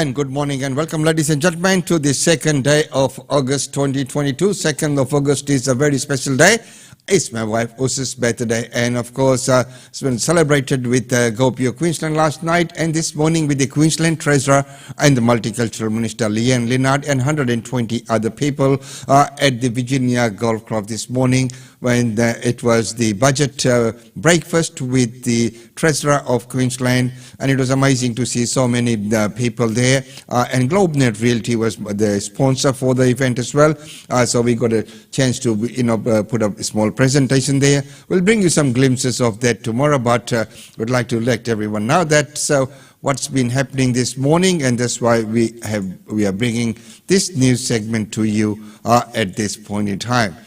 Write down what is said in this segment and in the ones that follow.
And good morning and welcome, ladies and gentlemen, to the second day of August 2022. 2nd of August is a very special day. It's my wife Usa's birthday, and of course it's been celebrated with GoPio Queensland last night and this morning with the Queensland Treasurer and the Multicultural Minister Leanne Linnard and 120 other people at the Virginia Golf Club this morning when it was the budget breakfast with the Treasurer of Queensland, and it was amazing to see so many people there, and GlobeNet Realty was the sponsor for the event as well, so we got a chance to put up a small presentation there. We'll bring you some glimpses of that tomorrow, but we'd like to let everyone know that what's been happening this morning, and that's why we are bringing this news segment to you at this point in time.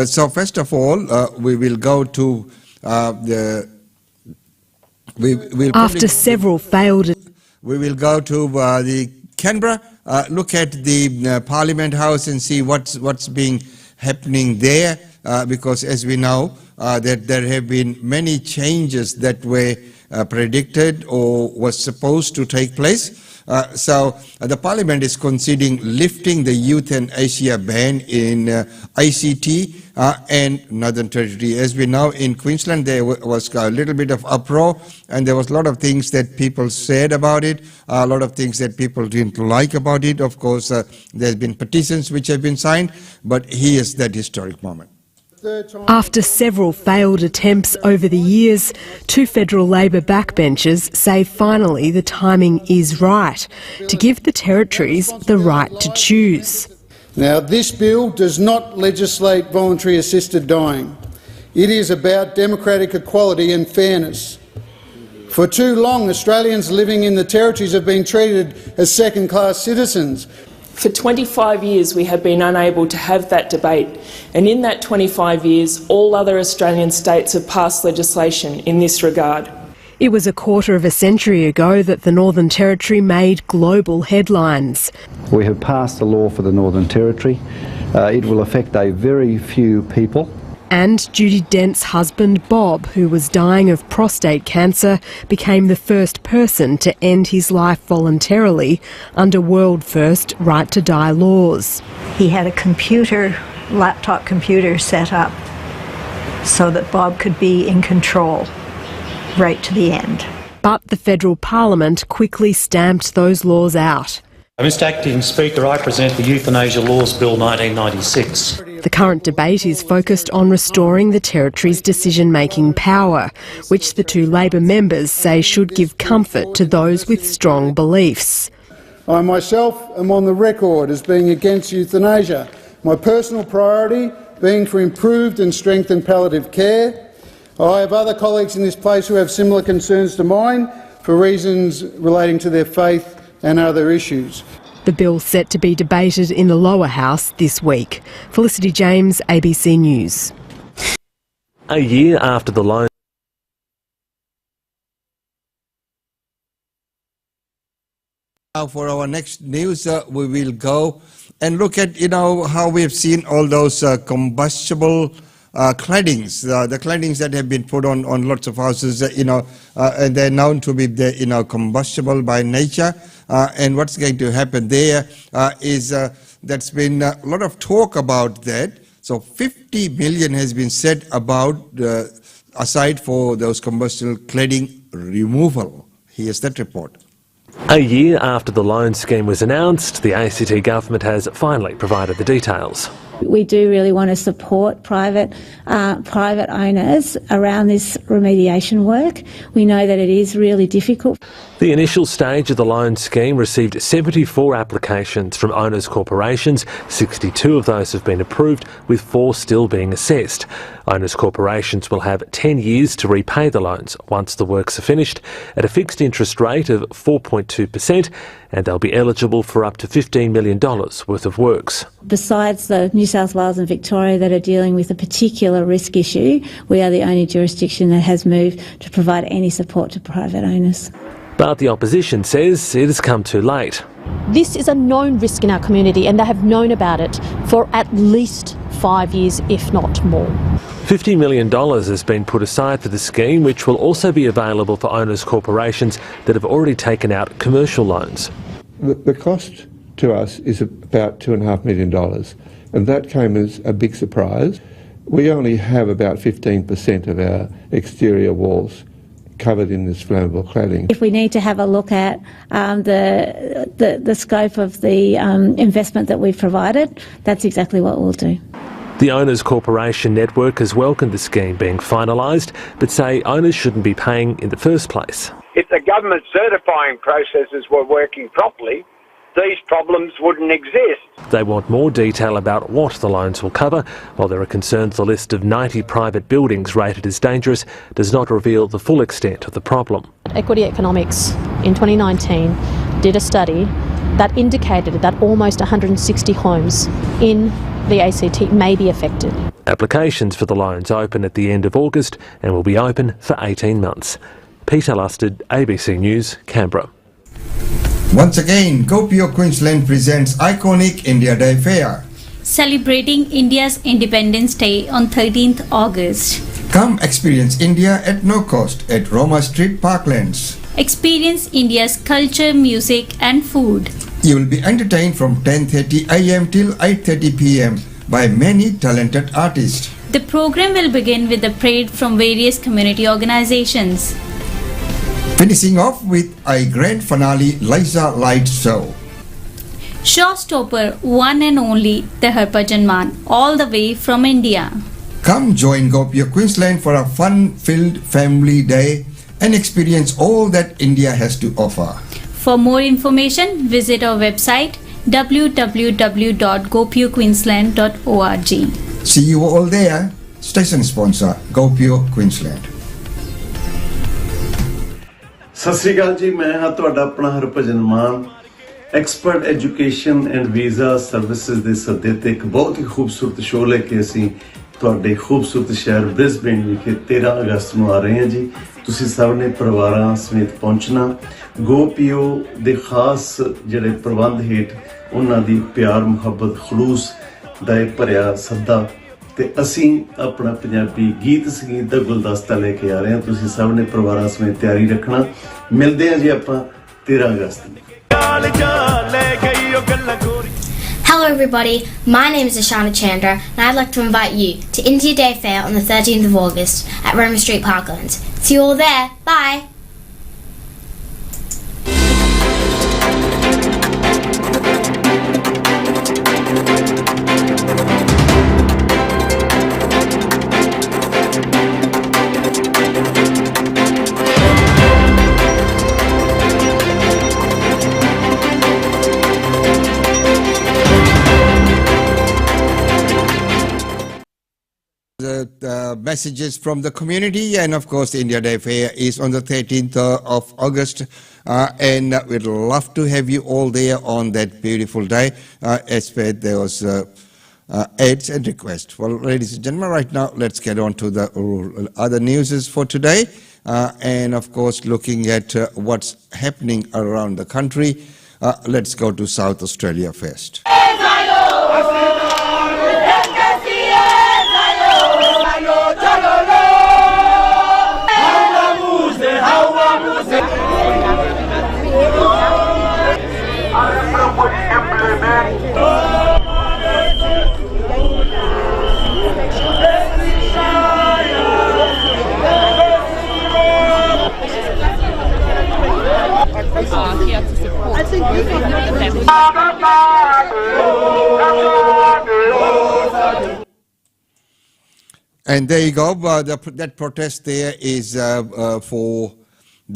So first of all, we will go to after several failed. We will go to the Canberra, look at the Parliament House and see what's being happening there, because as we know that there have been many changes that were predicted or was supposed to take place. So the Parliament is considering lifting the euthanasia ban in ACT and Northern Territory. As we know, in Queensland there was a little bit of uproar, and there was a lot of things that people said about it, a lot of things that people didn't like about it. Of course, there's been petitions which have been signed, but here's that historic moment. After several failed attempts over the years, two federal Labor backbenchers say finally the timing is right to give the territories the right to choose. Now, this bill does not legislate voluntary assisted dying. It is about democratic equality and fairness. For too long, Australians living in the territories have been treated as second-class citizens. For 25 years we have been unable to have that debate, and in that 25 years all other Australian states have passed legislation in this regard. It was a quarter of a century ago that the Northern Territory made global headlines. We have passed a law for the Northern Territory. It will affect a very few people. And Judy Dent's husband, Bob, who was dying of prostate cancer, became the first person to end his life voluntarily under world-first right-to-die laws. He had a laptop computer set up so that Bob could be in control right to the end. But the federal parliament quickly stamped those laws out. Mr Acting Speaker, I present the Euthanasia Laws Bill 1996. The current debate is focused on restoring the territory's decision-making power, which the two Labor members say should give comfort to those with strong beliefs. I myself am on the record as being against euthanasia, my personal priority being for improved and strengthened palliative care. I have other colleagues in this place who have similar concerns to mine for reasons relating to their faith and other issues. The bill's set to be debated in the lower house this week. Felicity James, ABC News. A year after the loan. Now for our next news, we will go and look at how we have seen all those combustible claddings, the claddings that have been put on lots of houses, and they're known to be combustible by nature. And what's going to happen there is there's been a lot of talk about that. So 50 million has been set about aside for those combustible cladding removal. Here's that report. A year after the loan scheme was announced, the ACT government has finally provided the details. We do really want to support private owners around this remediation work. We know that it is really difficult. The initial stage of the loan scheme received 74 applications from owners' corporations. 62 of those have been approved, with 4 still being assessed. Owners' corporations will have 10 years to repay the loans once the works are finished at a fixed interest rate of 4.2%, and they'll be eligible for up to $15 million worth of works. Besides the New South Wales and Victoria that are dealing with a particular risk issue, we are the only jurisdiction that has moved to provide any support to private owners. But the opposition says it has come too late. This is a known risk in our community, and they have known about it for at least 5 years, if not more. $50 million has been put aside for the scheme, which will also be available for owners' corporations that have already taken out commercial loans. The cost to us is about $2.5 million, and that came as a big surprise. We only have about 15% of our exterior walls covered in this flammable cladding. If we need to have a look at the scope of the investment that we've provided, that's exactly what we'll do. The Owners Corporation network has welcomed the scheme being finalised, but say owners shouldn't be paying in the first place. If the government certifying processes were working properly, these problems wouldn't exist. They want more detail about what the loans will cover, while there are concerns the list of 90 private buildings rated as dangerous does not reveal the full extent of the problem. Equity Economics in 2019 did a study that indicated that almost 160 homes in the ACT may be affected. Applications for the loans open at the end of August and will be open for 18 months. Peter Lusted, ABC News, Canberra. Once again, GoPure Queensland presents iconic India Day Fair. Celebrating India's Independence Day on 13th August. Come experience India at no cost at Roma Street Parklands. Experience India's culture, music and food. You will be entertained from 10:30 a.m. till 8:30 p.m. by many talented artists. The program will begin with a parade from various community organizations, finishing off with a grand finale laser light show. Showstopper, one and only the Harbhajan Man, all the way from India. Come join GoPure Queensland for a fun-filled family day and experience all that India has to offer. For more information, visit our website www.gopurequeensland.org. See you all there. Station sponsor, GoPure Queensland. Sat Sri ਅਕਾਲ ਜੀ, ਮੈਂ ਹਾਂ ਤੁਹਾਡਾ ਆਪਣਾ Harbhajan Mann. Expert education and visa services ਦੇ ਸੱਦੇ ਤੇ ਇੱਕ ਬਹੁਤ ਹੀ ਖੂਬਸੂਰਤ ਸ਼ੋਅ ਲੈ ਕੇ ਅਸੀਂ ਤੁਹਾਡੇ ਖੂਬਸੂਰਤ ਸ਼ਹਿਰ ਬ੍ਰਿਸਬੇਨ ਵਿਖੇ 13 ਅਗਸਤ ਨੂੰ ਆ ਰਹੇ ਹਾਂ ਜੀ। ਤੁਸੀਂ ਸਭ ਨੇ ਪਰਿਵਾਰਾਂ ਸਮੇਤ ਪਹੁੰਚਣਾ। GoPio ਦੇ ਖਾਸ ਜਿਹੜੇ ਪ੍ਰਬੰਧ ਹੇਠ ਉਹਨਾਂ ਦੀ ਪਿਆਰ ਮੁਹੱਬਤ ਖਲੂਸ ਦਾ ਭਰਿਆ ਸੱਦਾ ਤੇ ਅਸੀਂ ਆਪਣਾ ਪੰਜਾਬੀ ਗੀਤ ਸੰਗੀਤ ਦਾ ਗੁਲਦਸਤਾ ਲੈ ਕੇ ਆ ਰਹੇ ਹਾਂ। ਤੁਸੀਂ ਸਭ ਨੇ ਪਰਿਵਾਰਾਂ ਸਮੇਤ ਤਿਆਰੀ ਰੱਖਣਾ। ਮਿਲਦੇ ਹਾਂ ਜੀ ਆਪਾਂ 13 ਅਗਸਤ ਨੂੰ। Hello everybody, my name is Ashana Chandra and I'd like to invite you to India Day Fair on the 13th of August at Roma Street Parklands. See you all there, bye! Messages from the community, and of course the India Day Fair is on the 13th of August, and we'd love to have you all there on that beautiful day. As per there was ads and requests. Well, ladies and gentlemen, right now let's get on to the other news for today, and of course looking at what's happening around the country. Let's go to South Australia first. And there you go. That protest there is for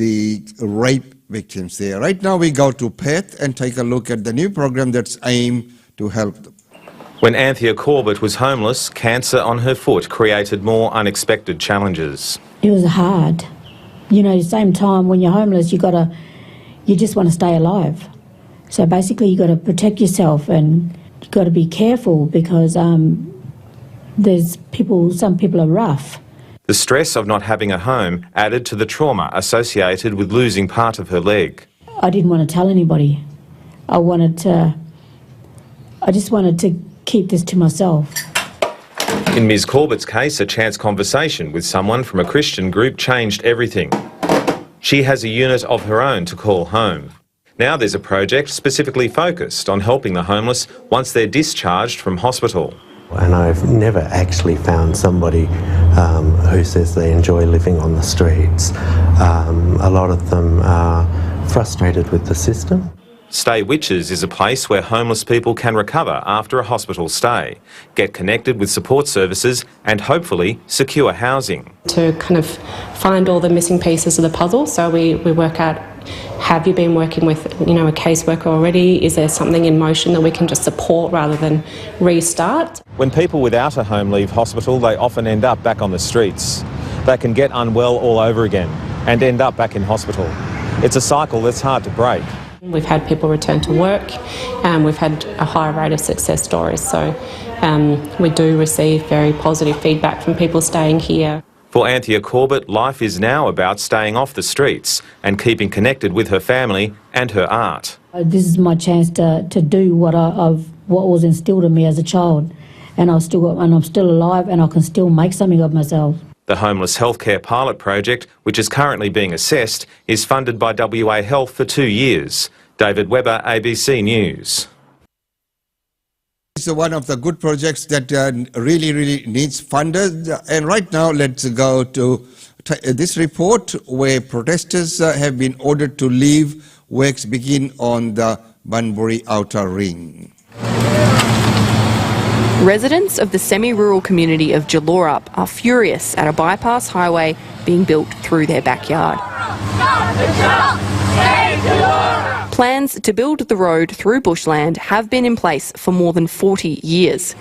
the rape victims there. Right now we go to Perth and take a look at the new program that's aimed to help them. When Anthea Corbett was homeless, cancer on her foot created more unexpected challenges. It was hard. You know, at the same time, when you're homeless, you just want to stay alive. So basically, you got to protect yourself and you got to be careful because some people are rough. The stress of not having a home added to the trauma associated with losing part of her leg. I didn't want to tell anybody. I just wanted to keep this to myself. In Ms. Corbett's case, a chance conversation with someone from a Christian group changed everything. She has a unit of her own to call home. Now there's a project specifically focused on helping the homeless once they're discharged from hospital. And I've never actually found somebody who says they enjoy living on the streets. A lot of them are frustrated with the system. Stay Witches is a place where homeless people can recover after a hospital stay, get connected with support services and hopefully secure housing. To kind of find all the missing pieces of the puzzle, so we work out, have you been working with a caseworker already? Is there something in motion that we can just support rather than restart? When people without a home leave hospital, they often end up back on the streets. They can get unwell all over again and end up back in hospital. It's a cycle that's hard to break. We've had people return to work, we've had a high rate of success stories, so we do receive very positive feedback from people staying here. For Anthea Corbett, life is now about staying off the streets and keeping connected with her family and her art. This is my chance to do what was instilled in me as a child, and I'm still alive, and I can still make something of myself. The Homeless Healthcare Pilot Project, which is currently being assessed, is funded by WA Health for 2 years. David Webber, ABC News. It's one of the good projects that really needs funders. And right now, let's go to this report where protesters have been ordered to leave. Works begin on the Bunbury Outer Ring. Residents of the semi-rural community of Jallurup are furious at a bypass highway being built through their backyard. Plans to build the road through bushland have been in place for more than 40 years.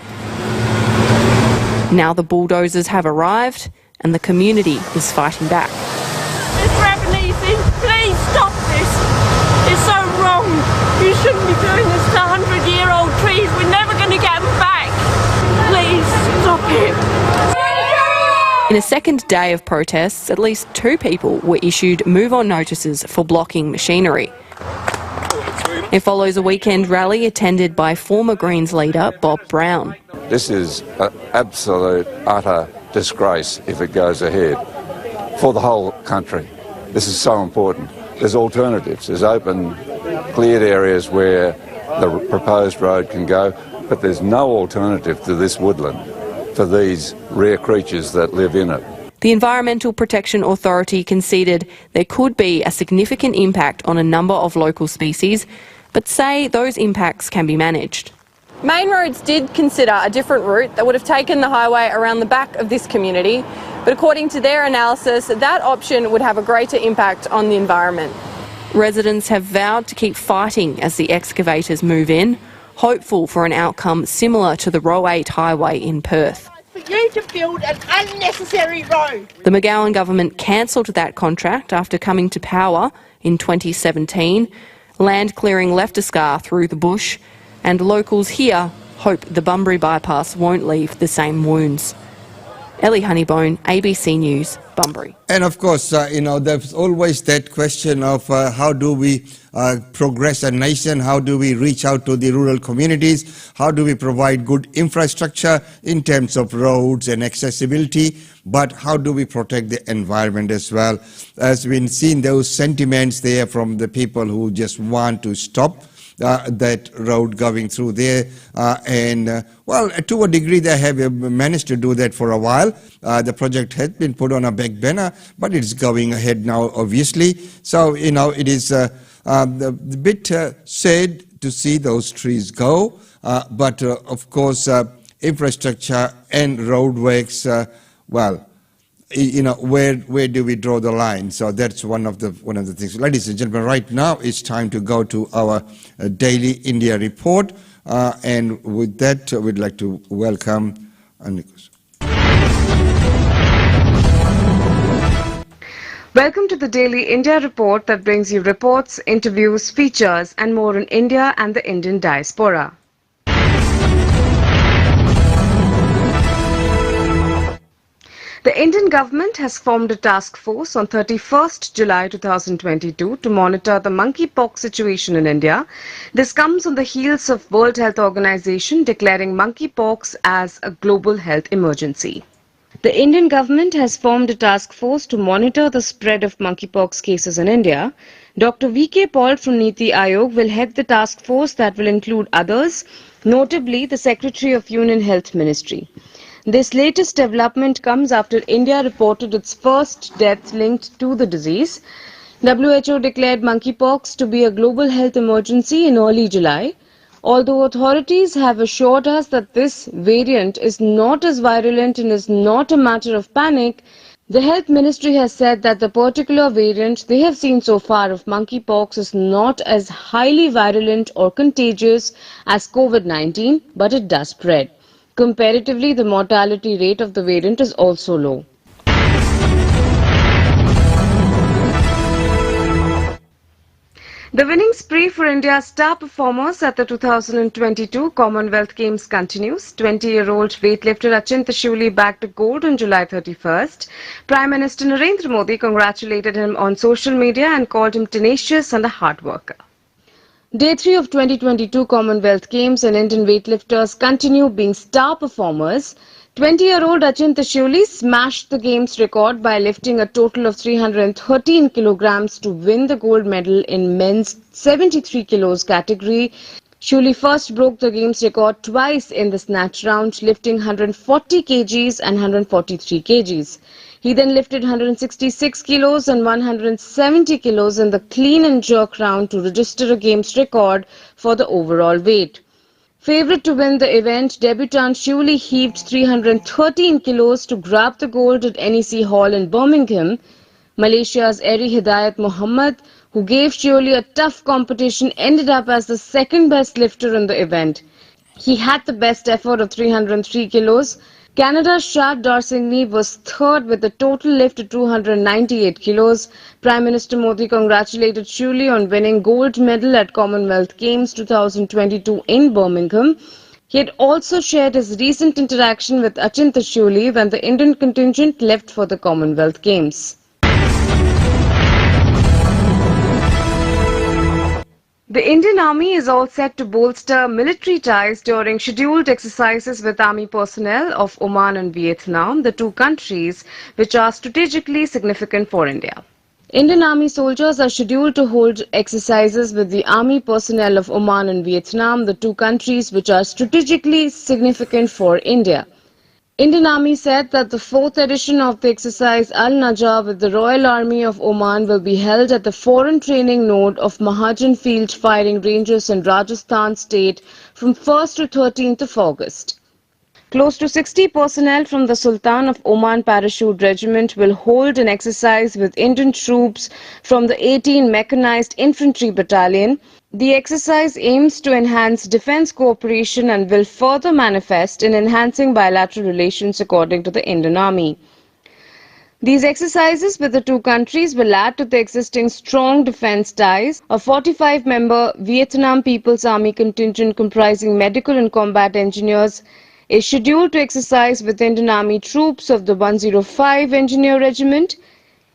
Now the bulldozers have arrived and the community is fighting back. Mr. Albanese, please stop this. It's so wrong. You shouldn't be doing this to 100-year-old trees. We're never going to get them back. Please stop it. In a second day of protests, at least 2 people were issued move-on notices for blocking machinery. It follows a weekend rally attended by former Greens leader Bob Brown. This is an absolute, utter disgrace if it goes ahead for the whole country. This is so important. There's alternatives. There's open, cleared areas where the proposed road can go, but there's no alternative to this woodland for these rare creatures that live in it. The Environmental Protection Authority conceded there could be a significant impact on a number of local species, but say those impacts can be managed. Main Roads did consider a different route that would have taken the highway around the back of this community, but according to their analysis, that option would have a greater impact on the environment. Residents have vowed to keep fighting as the excavators move in, hopeful for an outcome similar to the Row 8 highway in Perth. For you to build an unnecessary road. The McGowan government cancelled that contract after coming to power in 2017. Land clearing left a scar through the bush, and locals here hope the Bunbury bypass won't leave the same wounds. Ellie Honeybone, ABC News, Bunbury. And of course, there's always that question of how do we progress a nation, how do we reach out to the rural communities, how do we provide good infrastructure in terms of roads and accessibility, but how do we protect the environment as well? As we've seen those sentiments there from the people who just want to stop that road going through there, well, to a degree they have managed to do that for a while. The project has been put on a back burner, but it's going ahead now, obviously. So, it is a bit sad to see those trees go, but of course, infrastructure and roadworks, well, where do we draw the line? So that's one of the things. Ladies and gentlemen, right now it's time to go to our daily India report, and with that we'd like to welcome Nikos. Welcome to the Daily India Report that brings you reports, interviews, features and more on India and the Indian diaspora. The Indian government has formed a task force on 31st July 2022 to monitor the monkeypox situation in India. This comes on the heels of World Health Organization declaring monkeypox as a global health emergency. The Indian government has formed a task force to monitor the spread of monkeypox cases in India. Dr. V.K. Paul from Niti Aayog will head the task force that will include others, notably the Secretary of Union Health Ministry. This latest development comes after India reported its first death linked to the disease. WHO declared monkeypox to be a global health emergency in early July. Although authorities have assured us that this variant is not as virulent and is not a matter of panic, the Health Ministry has said that the particular variant they have seen so far of monkeypox is not as highly virulent or contagious as COVID-19, but it does spread. Comparatively, the mortality rate of the variant is also low. The winning spree for India's star performers at the 2022 Commonwealth Games continues. 20-year-old weightlifter Achint Shuli bagged gold on July 31st. Prime Minister Narendra Modi congratulated him on social media and called him tenacious and a hard worker. Day 3 of 2022 Commonwealth Games and Indian weightlifters continue being star performers. 20-year-old Achint Shuli smashed the game's record by lifting a total of 313 kilograms to win the gold medal in men's 73 kilos category. Shuli first broke the game's record twice in the snatch round, lifting 140 kgs and 143 kgs. He then lifted 166 kilos and 170 kilos in the clean and jerk round to register a game's record for the overall weight. Favourite to win the event, debutant Shuli heaved 313 kilos to grab the gold at NEC Hall in Birmingham. Malaysia's Eri Hidayat Mohammed, who gave Shuli a tough competition, ended up as the second best lifter in the event. He had the best effort of 303 kilos. Canada's Shad Darsingni was third with a total lift of 298 kilos. Prime Minister Modi congratulated Shuli on winning gold medal at Commonwealth Games 2022 in Birmingham. He had also shared his recent interaction with Achint Shuli when the Indian contingent left for the Commonwealth Games. The Indian Army is all set to bolster military ties during scheduled exercises with Army personnel of Oman and Vietnam, the two countries which are strategically significant for India. Indian Army soldiers are scheduled to hold exercises with the Army personnel of Oman and Vietnam, the two countries which are strategically significant for India. Indian Army said that the fourth edition of the exercise Al-Najah with the Royal Army of Oman will be held at the Foreign Training Node of Mahajan Field Firing Ranges in Rajasthan state from 1st to 13th of August. Close to 60 personnel from the Sultan of Oman Parachute Regiment will hold an exercise with Indian troops from the 18 Mechanized Infantry Battalion. The exercise aims to enhance defence cooperation and will further manifest in enhancing bilateral relations, according to the Indian Army. These exercises with the two countries will add to the existing strong defence ties. A 45-member Vietnam People's Army contingent comprising medical and combat engineers is scheduled to exercise with Indian Army troops of the 105 Engineer Regiment.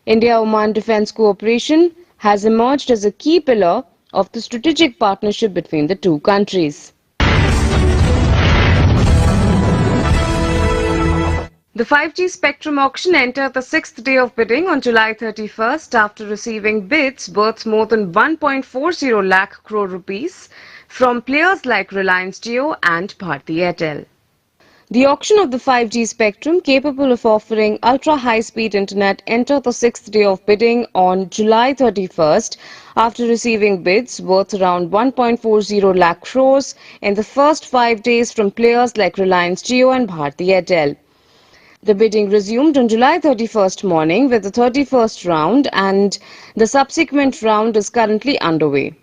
India-Oman defence cooperation has emerged as a key pillar of the strategic partnership between the two countries. The 5G spectrum auction entered the sixth day of bidding on July 31st after receiving bids worth more than 1.40 lakh crore rupees from players like Reliance Jio and Bharti Airtel. The auction of the 5G spectrum capable of offering ultra-high-speed internet entered the sixth day of bidding on July 31st after receiving bids worth around 1.40 lakh crores in the first 5 days from players like Reliance Jio and Bharti Airtel. The bidding resumed on July 31st morning with the 31st round, and the subsequent round is currently underway.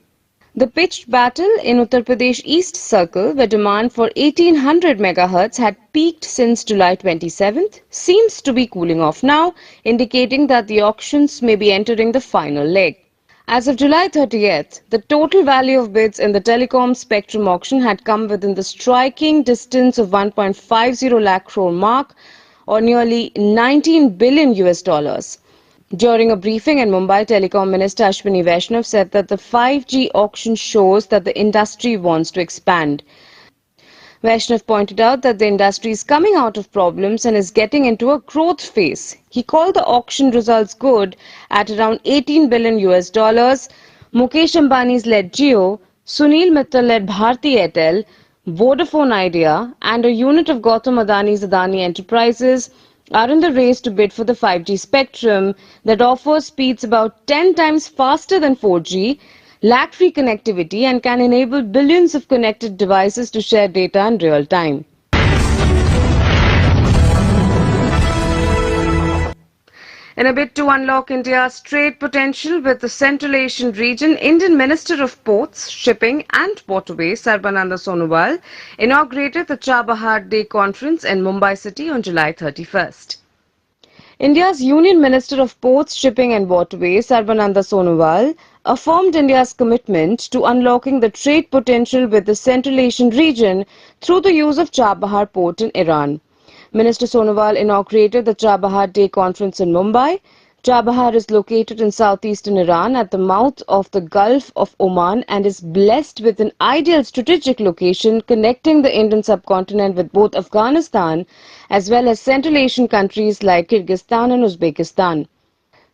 The pitched battle in Uttar Pradesh East Circle, where demand for 1800 MHz had peaked since July 27th, seems to be cooling off now, indicating that the auctions may be entering the final leg. As of July 30th, the total value of bids in the telecom spectrum auction had come within the striking distance of 1.50 lakh crore mark, or nearly $19 billion. During a briefing in Mumbai, Telecom Minister Ashwini Vaishnav said that the 5G auction shows that the industry wants to expand. Vaishnav pointed out that the industry is coming out of problems and is getting into a growth phase. He called the auction results good at around $18 billion. Mukesh Ambani's led Jio, Sunil Mittal led Bharti Airtel, Vodafone Idea and a unit of Gautam Adani's Adani Enterprises are in the race to bid for the 5G spectrum that offers speeds about 10 times faster than 4G, lag-free connectivity and can enable billions of connected devices to share data in real time. In a bid to unlock India's trade potential with the Central Asian region, Indian Minister of Ports, Shipping and Waterways Sarbananda Sonowal inaugurated the Chabahar Day Conference in Mumbai City on July 31st. India's Union Minister of Ports, Shipping and Waterways Sarbananda Sonowal affirmed India's commitment to unlocking the trade potential with the Central Asian region through the use of Chabahar port in Iran. Minister Sonowal inaugurated the Chabahar Day Conference in Mumbai. Chabahar is located in southeastern Iran at the mouth of the Gulf of Oman and is blessed with an ideal strategic location connecting the Indian subcontinent with both Afghanistan as well as Central Asian countries like Kyrgyzstan and Uzbekistan.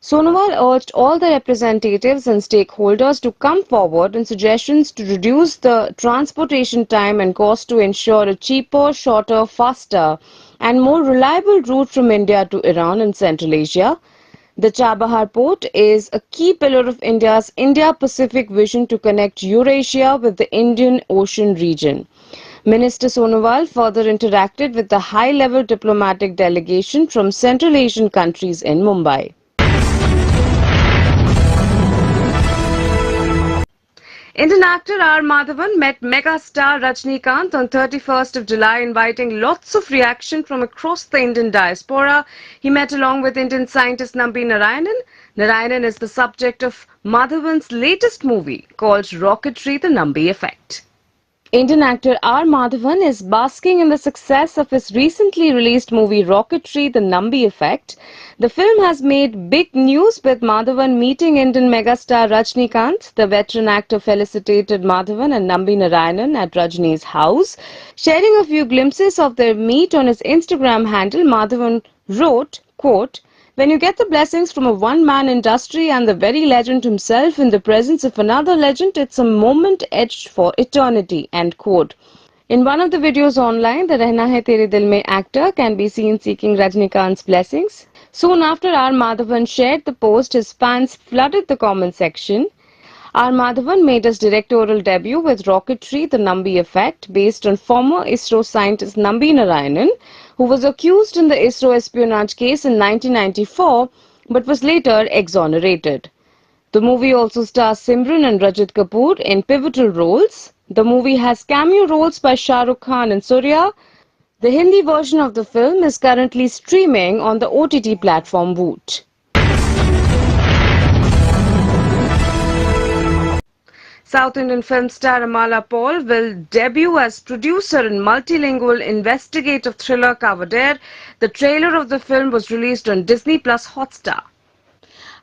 Sonowal urged all the representatives and stakeholders to come forward in suggestions to reduce the transportation time and cost to ensure a cheaper, shorter, faster and more reliable route from India to Iran and Central Asia. The Chabahar port is a key pillar of India's India-Pacific vision to connect Eurasia with the Indian Ocean region. Minister Sonowal further interacted with the high-level diplomatic delegation from Central Asian countries in Mumbai. Indian actor R. Madhavan met mega star Rajnikant on 31st of July, inviting lots of reaction from across the Indian diaspora. He met along with Indian scientist Nambi Narayanan. Narayanan is the subject of Madhavan's latest movie called Rocketry: The Nambi Effect. Indian actor R. Madhavan is basking in the success of his recently released movie Rocketry: The Nambi Effect. The film has made big news with Madhavan meeting Indian megastar Rajnikant. The veteran actor felicitated Madhavan and Nambi Narayanan at Rajni's house. Sharing a few glimpses of their meet on his Instagram handle, Madhavan wrote, quote, "When you get the blessings from a one-man industry and the very legend himself in the presence of another legend, it's a moment etched for eternity," end quote. In one of the videos online, the Rehna Hai Tere Dil Mein actor can be seen seeking Rajnikant's blessings. Soon after R. Madhavan shared the post, his fans flooded the comment section. R. Madhavan made his directorial debut with Rocketry: The Nambi Effect, based on former ISRO scientist Nambi Narayanan, who was accused in the ISRO espionage case in 1994 but was later exonerated. The movie also stars Simran and Rajat Kapoor in pivotal roles. The movie has cameo roles by Shah Rukh Khan and Surya. The Hindi version of the film is currently streaming on the OTT platform Voot. South Indian film star Amala Paul will debut as producer in multilingual investigative thriller Kavader. The trailer of the film was released on Disney Plus Hotstar.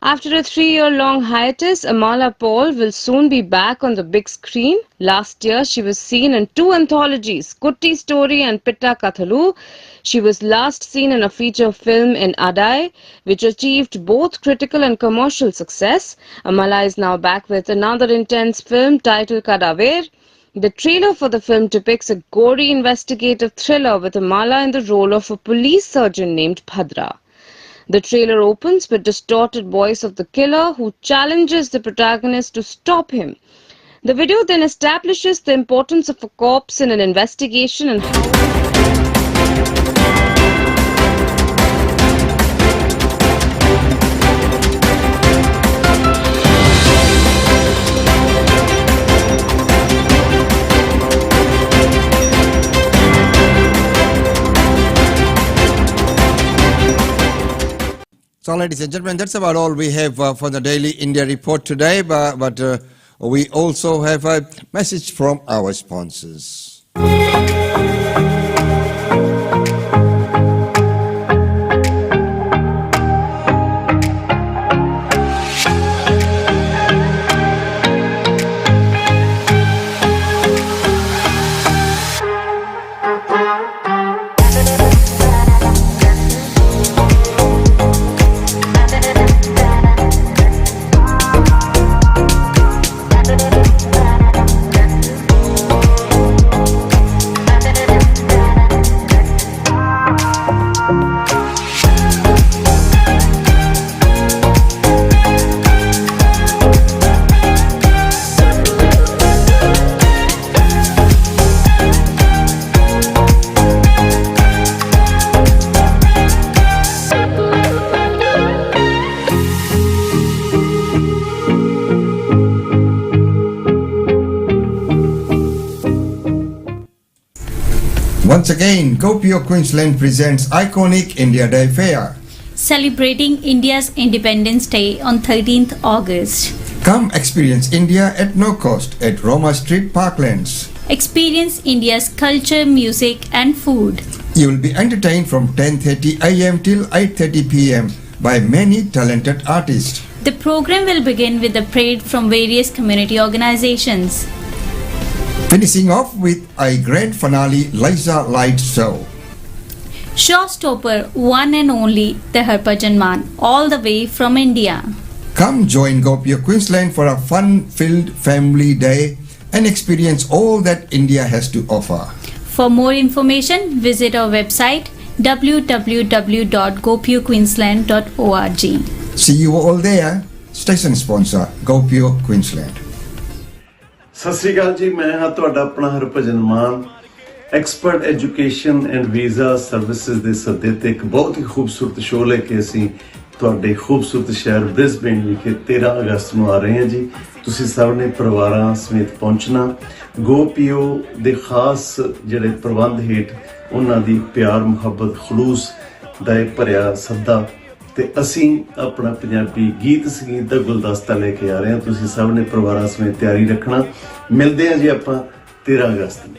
After a 3-year-long hiatus, Amala Paul will soon be back on the big screen. Last year, she was seen in 2 anthologies, Kutti Story and Pitta Kathalu. She was last seen in a feature film in Adai, which achieved both critical and commercial success. Amala is now back with another intense film titled Kadaver. The trailer for the film depicts a gory investigative thriller with Amala in the role of a police surgeon named Bhadra. The trailer opens with distorted voice of the killer who challenges the protagonist to stop him. The video then establishes the importance of a corpse in an investigation and how... So, ladies and gentlemen, that's about all we have for the Daily India Report today, but we also have a message from our sponsors. Once again, Gopio Queensland presents iconic India Day Fair. Celebrating India's Independence Day on 13th August. Come experience India at no cost at Roma Street Parklands. Experience India's culture, music and food. You will be entertained from 10:30 a.m. till 8:30 p.m. by many talented artists. The program will begin with a parade from various community organizations. Finishing off with a grand finale laser light show. Showstopper, one and only the Harbhajan Man, all the way from India. Come join Gopio Queensland for a fun-filled family day and experience all that India has to offer. For more information, visit our website www.gopioqueensland.org. See you all there. Station sponsor, Gopio Queensland. Sat Sri ਅਕਾਲ ਜੀ, ਮੈਂ ਹਾਂ ਤੁਹਾਡਾ ਆਪਣਾ Harbhajan Mann. Expert education and visa services ਦੇ ਸੱਦੇ ਤੇ ਇੱਕ ਬਹੁਤ ਹੀ ਖੂਬਸੂਰਤ ਸ਼ੋਅ ਲੈ ਕੇ ਅਸੀਂ ਤੁਹਾਡੇ ਖੂਬਸੂਰਤ ਸ਼ਹਿਰ ਬ੍ਰਿਸਬੇਨ ਵਿਖੇ 13 ਅਗਸਤ ਨੂੰ ਆ ਰਹੇ ਹਾਂ ਜੀ। ਤੁਸੀਂ ਸਭ ਨੇ ਪਰਿਵਾਰਾਂ ਸਮੇਤ ਪਹੁੰਚਣਾ। ਗੋਪੀਓ ਦੇ ਖਾਸ ਜਿਹੜੇ ਪ੍ਰਬੰਧ ਹੇਠ ਉਹਨਾਂ ਦੀ ਪਿਆਰ ਮੁਹੱਬਤ ਖਲੂਸ ਦਾ ਇਹ ਭਰਿਆ ਸੱਦਾ ਤੇ ਅਸੀਂ ਆਪਣਾ ਪੰਜਾਬੀ ਗੀਤ ਸੰਗੀਤ ਦਾ ਗੁਲਦਸਤਾ ਲੈ ਕੇ ਆ ਰਹੇ ਹਾਂ। ਤੁਸੀਂ ਸਭ ਨੇ ਪਰਿਵਾਰਾਂ ਸਮੇਤ ਤਿਆਰੀ ਰੱਖਣਾ। ਮਿਲਦੇ ਹਾਂ ਜੀ ਆਪਾਂ 13 ਅਗਸਤ ਨੂੰ।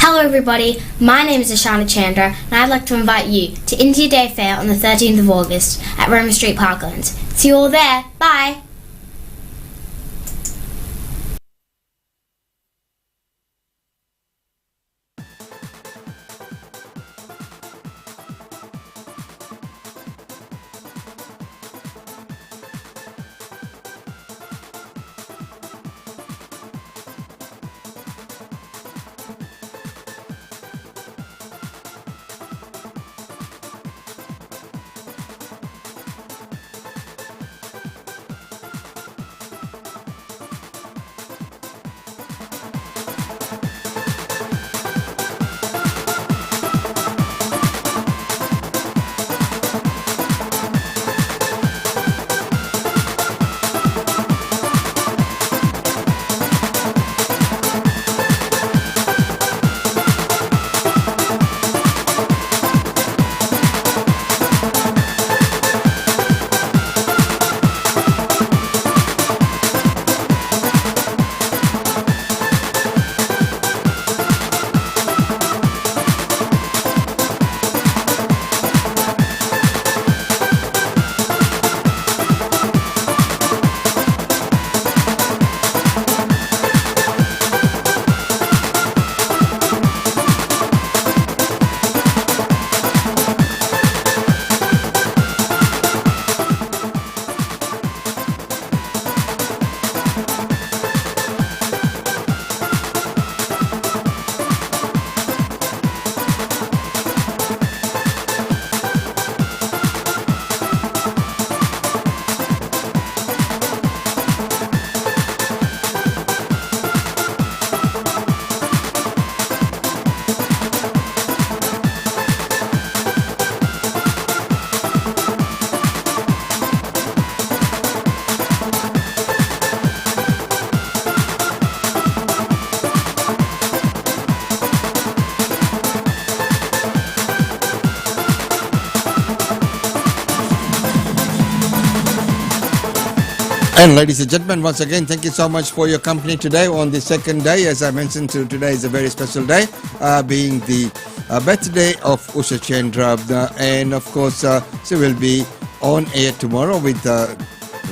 Hello everybody, my name is Ashana Chandra and I'd like to invite you to India Day Fair on the 13th of August at Roma Street Parklands. See you all there, bye! And ladies and gentlemen, once again, thank you so much for your company today on the second day. As I mentioned, today is a very special day, being the birthday of Usha Chandra. And of course, she will be on air tomorrow with a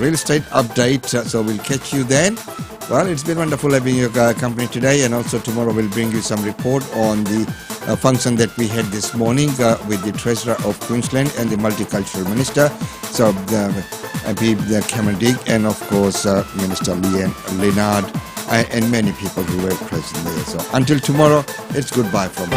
real estate update. So we'll catch you then. Well, it's been wonderful having your company today, and also tomorrow we'll bring you some report on the function that we had this morning with the Treasurer of Queensland and the Multicultural Minister. So MP Cameron Digg, and of course Minister Leanne Leonard, and many people who were present there. So until tomorrow, it's goodbye from me.